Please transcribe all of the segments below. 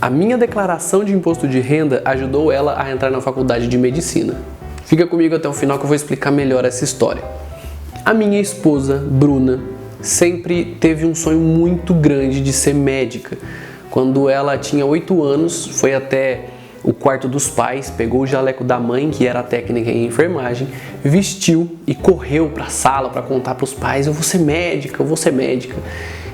A minha declaração de imposto de renda ajudou ela a entrar na faculdade de medicina. Fica comigo até o final que eu vou explicar melhor essa história. A minha esposa, Bruna, sempre teve um sonho muito grande de ser médica. Quando ela tinha 8 anos, foi até o quarto dos pais, pegou o jaleco da mãe, que era técnica em enfermagem, vestiu e correu para a sala para contar para os pais: eu vou ser médica, eu vou ser médica.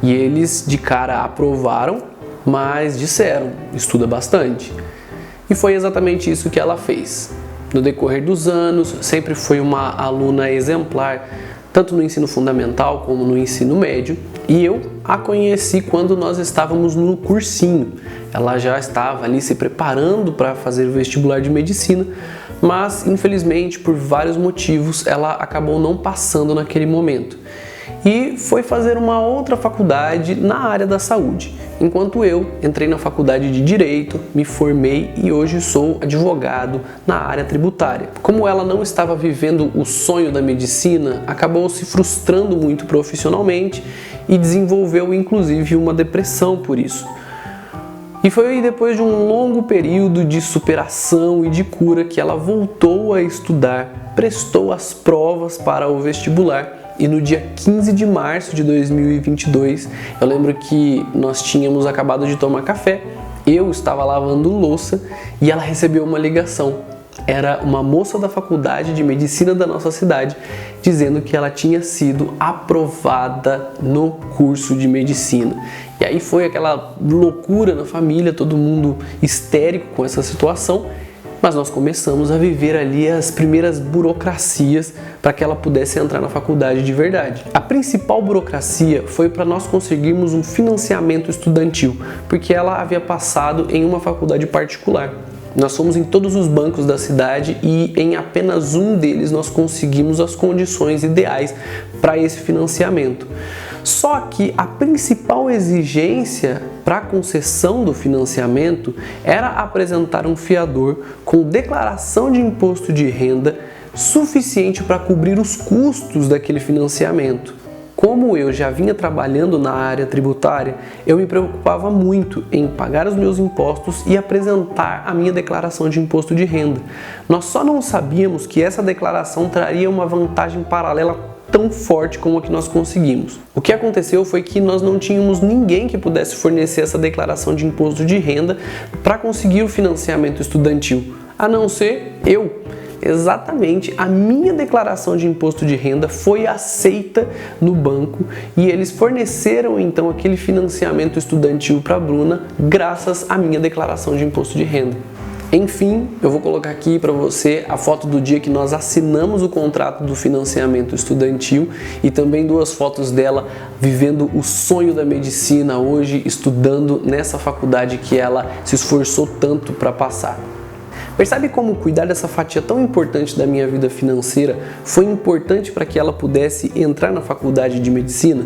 E eles de cara aprovaram, mas disseram: estuda bastante. E foi exatamente isso que ela fez. No decorrer dos anos, sempre foi uma aluna exemplar, tanto no ensino fundamental como no ensino médio, e eu a conheci quando nós estávamos no cursinho. Ela já estava ali se preparando para fazer o vestibular de medicina, mas infelizmente por vários motivos ela acabou não passando naquele momento e foi fazer uma outra faculdade na área da saúde, enquanto eu entrei na faculdade de Direito, me formei e hoje sou advogado na área tributária. Como ela não estava vivendo o sonho da medicina, acabou se frustrando muito profissionalmente e desenvolveu inclusive uma depressão por isso. E foi depois de um longo período de superação e de cura que ela voltou a estudar, prestou as provas para o vestibular. E no dia 15 de março de 2022, eu lembro que nós tínhamos acabado de tomar café, eu estava lavando louça e ela recebeu uma ligação. Era uma moça da faculdade de medicina da nossa cidade dizendo que ela tinha sido aprovada no curso de medicina. E aí foi aquela loucura na família, todo mundo histérico com essa situação. Mas nós começamos a viver ali as primeiras burocracias para que ela pudesse entrar na faculdade de verdade. A principal burocracia foi para nós conseguirmos um financiamento estudantil, porque ela havia passado em uma faculdade particular. Nós fomos em todos os bancos da cidade e em apenas um deles nós conseguimos as condições ideais para esse financiamento. Só que a principal exigência para a concessão do financiamento era apresentar um fiador com declaração de imposto de renda suficiente para cobrir os custos daquele financiamento. Como eu já vinha trabalhando na área tributária, eu me preocupava muito em pagar os meus impostos e apresentar a minha declaração de imposto de renda. Nós só não sabíamos que essa declaração traria uma vantagem paralela tão forte como a que nós conseguimos. O que aconteceu foi que nós não tínhamos ninguém que pudesse fornecer essa declaração de imposto de renda para conseguir o financiamento estudantil, a não ser eu. Exatamente, a minha declaração de imposto de renda foi aceita no banco e eles forneceram então aquele financiamento estudantil para a Bruna graças à minha declaração de imposto de renda. Enfim, eu vou colocar aqui para você a foto do dia que nós assinamos o contrato do financiamento estudantil e também 2 fotos dela vivendo o sonho da medicina hoje, estudando nessa faculdade que ela se esforçou tanto para passar. Percebe como cuidar dessa fatia tão importante da minha vida financeira foi importante para que ela pudesse entrar na faculdade de medicina?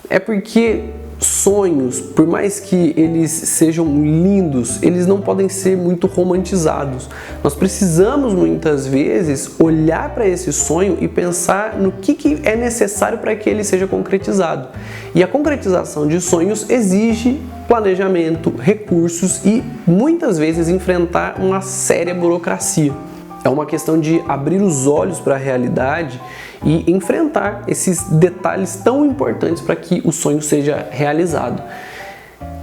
É porque sonhos, por mais que eles sejam lindos, eles não podem ser muito romantizados. Nós precisamos muitas vezes olhar para esse sonho e pensar no que é necessário para que ele seja concretizado. E a concretização de sonhos exige planejamento, recursos e muitas vezes enfrentar uma séria burocracia. É uma questão de abrir os olhos para a realidade e enfrentar esses detalhes tão importantes para que o sonho seja realizado.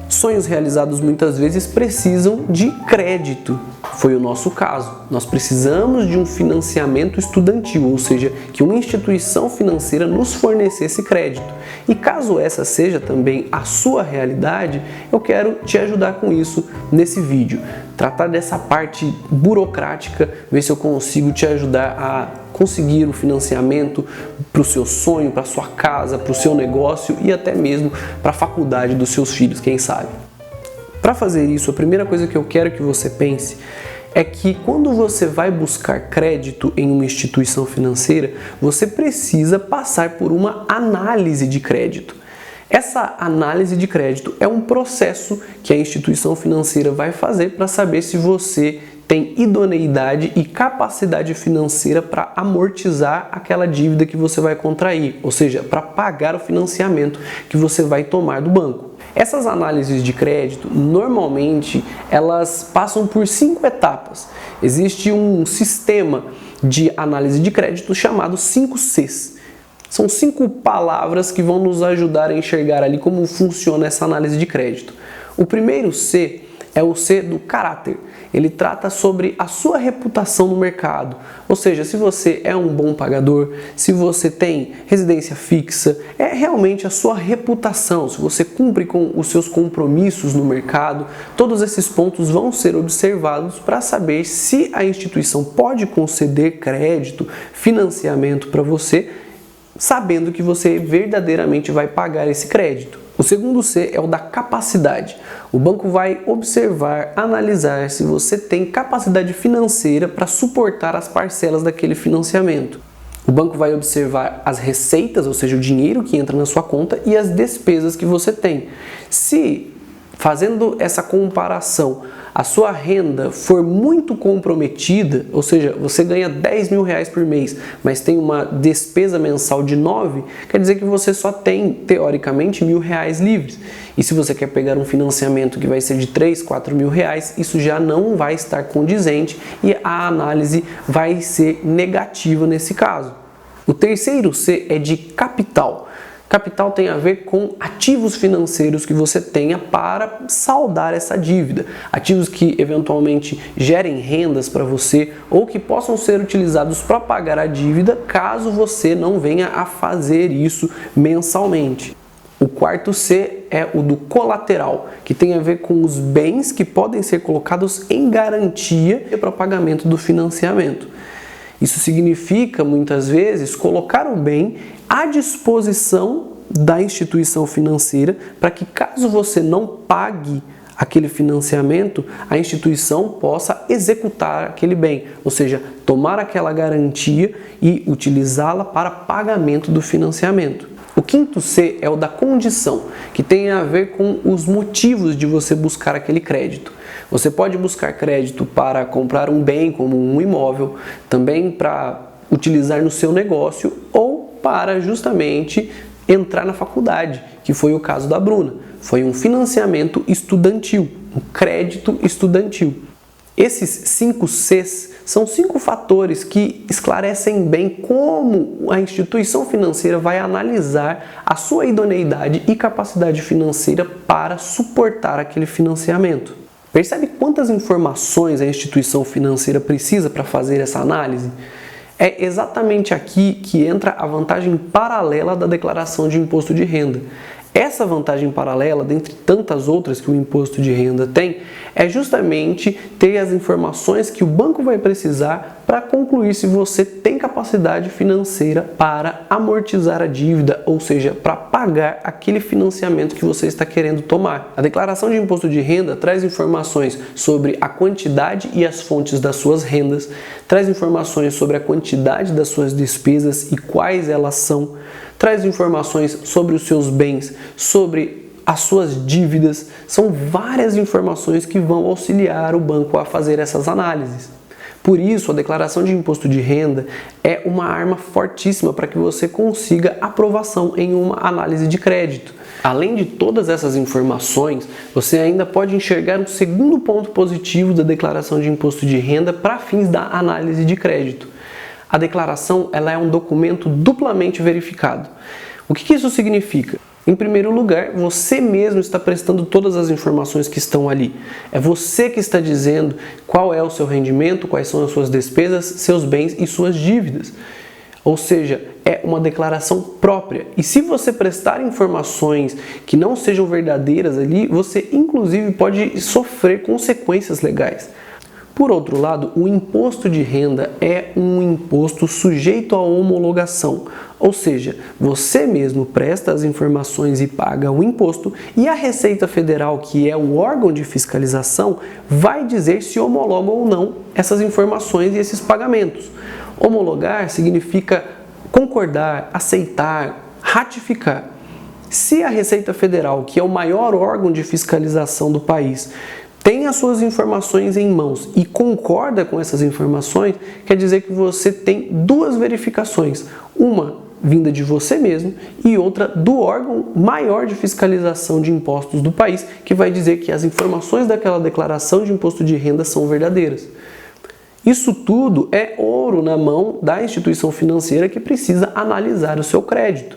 Sonhos realizados muitas vezes precisam de crédito. Foi o nosso caso. Nós precisamos de um financiamento estudantil, ou seja, que uma instituição financeira nos fornecesse crédito. E caso essa seja também a sua realidade, eu quero te ajudar com isso nesse vídeo. Tratar dessa parte burocrática, ver se eu consigo te ajudar a conseguir o financiamento para o seu sonho, para a sua casa, para o seu negócio e até mesmo para a faculdade dos seus filhos, quem sabe. Para fazer isso, a primeira coisa que eu quero que você pense é que quando você vai buscar crédito em uma instituição financeira, você precisa passar por uma análise de crédito. Essa análise de crédito é um processo que a instituição financeira vai fazer para saber se você tem idoneidade e capacidade financeira para amortizar aquela dívida que você vai contrair, ou seja, para pagar o financiamento que você vai tomar do banco. Essas análises de crédito, normalmente, elas passam por 5 etapas. Existe um sistema de análise de crédito chamado 5Cs. São 5 palavras que vão nos ajudar a enxergar ali como funciona essa análise de crédito. O primeiro C é o C do caráter. Ele trata sobre a sua reputação no mercado. Ou seja, se você é um bom pagador, se você tem residência fixa, é realmente a sua reputação, se você cumpre com os seus compromissos no mercado, todos esses pontos vão ser observados para saber se a instituição pode conceder crédito, financiamento para você, sabendo que você verdadeiramente vai pagar esse crédito. O segundo C é o da capacidade. O banco vai observar, analisar se você tem capacidade financeira para suportar as parcelas daquele financiamento. O banco vai observar as receitas, ou seja, o dinheiro que entra na sua conta e as despesas que você tem. Se, fazendo essa comparação, a sua renda for muito comprometida, ou seja, você ganha 10 mil reais por mês, mas tem uma despesa mensal de 9, quer dizer que você só tem, teoricamente, R$1.000 livres. E se você quer pegar um financiamento que vai ser de 3, 4 mil reais, isso já não vai estar condizente e a análise vai ser negativa nesse caso. O terceiro C é de capital. Capital tem a ver com ativos financeiros que você tenha para saldar essa dívida. Ativos que eventualmente gerem rendas para você ou que possam ser utilizados para pagar a dívida caso você não venha a fazer isso mensalmente. O quarto C é o do colateral, que tem a ver com os bens que podem ser colocados em garantia para o pagamento do financiamento. Isso significa, muitas vezes, colocar o bem à disposição da instituição financeira para que, caso você não pague aquele financiamento, a instituição possa executar aquele bem, ou seja, tomar aquela garantia e utilizá-la para pagamento do financiamento. O quinto C é o da condição, que tem a ver com os motivos de você buscar aquele crédito. Você pode buscar crédito para comprar um bem, como um imóvel, também para utilizar no seu negócio ou para justamente entrar na faculdade, que foi o caso da Bruna. Foi um financiamento estudantil, um crédito estudantil. Esses 5 Cs são 5 fatores que esclarecem bem como a instituição financeira vai analisar a sua idoneidade e capacidade financeira para suportar aquele financiamento. Percebe quantas informações a instituição financeira precisa para fazer essa análise? É exatamente aqui que entra a vantagem paralela da declaração de imposto de renda. Essa vantagem paralela, dentre tantas outras que o imposto de renda tem, é justamente ter as informações que o banco vai precisar para concluir se você tem capacidade financeira para amortizar a dívida, ou seja, para pagar aquele financiamento que você está querendo tomar. A declaração de imposto de renda traz informações sobre a quantidade e as fontes das suas rendas, traz informações sobre a quantidade das suas despesas e quais elas são, traz informações sobre os seus bens, sobre as suas dívidas. São várias informações que vão auxiliar o banco a fazer essas análises. Por isso, a declaração de imposto de renda é uma arma fortíssima para que você consiga aprovação em uma análise de crédito. Além de todas essas informações, você ainda pode enxergar um segundo ponto positivo da declaração de imposto de renda para fins da análise de crédito. A declaração ela é um documento duplamente verificado. O que isso significa? Em primeiro lugar, você mesmo está prestando todas as informações que estão ali. É você que está dizendo qual é o seu rendimento, quais são as suas despesas, seus bens e suas dívidas. Ou seja, é uma declaração própria. E se você prestar informações que não sejam verdadeiras ali, você inclusive pode sofrer consequências legais. Por outro lado, o imposto de renda é um imposto sujeito à homologação, ou seja, você mesmo presta as informações e paga o imposto e a Receita Federal, que é o órgão de fiscalização, vai dizer se homologa ou não essas informações e esses pagamentos. Homologar significa concordar, aceitar, ratificar. Se a Receita Federal, que é o maior órgão de fiscalização do país, tem as suas informações em mãos e concorda com essas informações, quer dizer que você tem duas verificações. Uma vinda de você mesmo e outra do órgão maior de fiscalização de impostos do país, que vai dizer que as informações daquela declaração de imposto de renda são verdadeiras. Isso tudo é ouro na mão da instituição financeira que precisa analisar o seu crédito.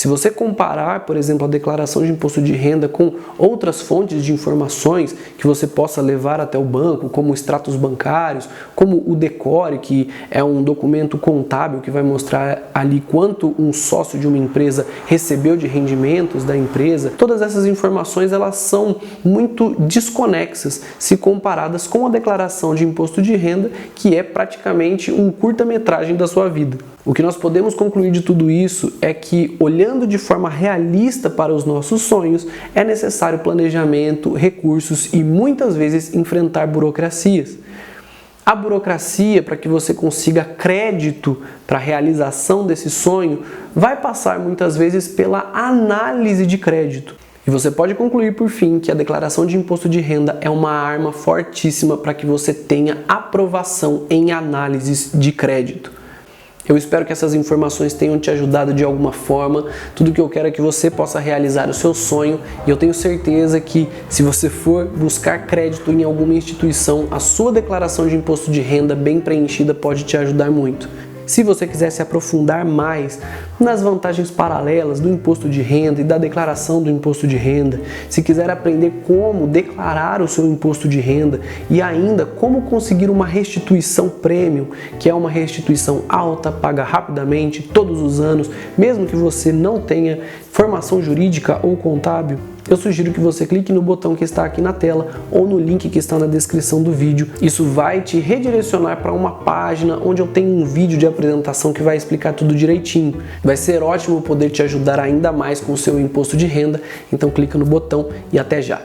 Se você comparar, por exemplo, a declaração de imposto de renda com outras fontes de informações que você possa levar até o banco, como extratos bancários, como o DECORE, que é um documento contábil que vai mostrar ali quanto um sócio de uma empresa recebeu de rendimentos da empresa, todas essas informações elas são muito desconexas se comparadas com a declaração de imposto de renda, que é praticamente um curta-metragem da sua vida. O que nós podemos concluir de tudo isso é que, olhando de forma realista para os nossos sonhos, é necessário planejamento, recursos e muitas vezes enfrentar burocracias. A burocracia, para que você consiga crédito para a realização desse sonho, vai passar muitas vezes pela análise de crédito. E você pode concluir, por fim, que a declaração de imposto de renda é uma arma fortíssima para que você tenha aprovação em análises de crédito. Eu espero que essas informações tenham te ajudado de alguma forma. Tudo que eu quero é que você possa realizar o seu sonho e eu tenho certeza que se você for buscar crédito em alguma instituição, a sua declaração de imposto de renda bem preenchida pode te ajudar muito. Se você quiser se aprofundar mais nas vantagens paralelas do imposto de renda e da declaração do imposto de renda, se quiser aprender como declarar o seu imposto de renda e ainda como conseguir uma restituição premium, que é uma restituição alta, paga rapidamente, todos os anos, mesmo que você não tenha formação jurídica ou contábil, eu sugiro que você clique no botão que está aqui na tela ou no link que está na descrição do vídeo. Isso vai te redirecionar para uma página onde eu tenho um vídeo de apresentação que vai explicar tudo direitinho. Vai ser ótimo poder te ajudar ainda mais com o seu imposto de renda, então clica no botão e até já!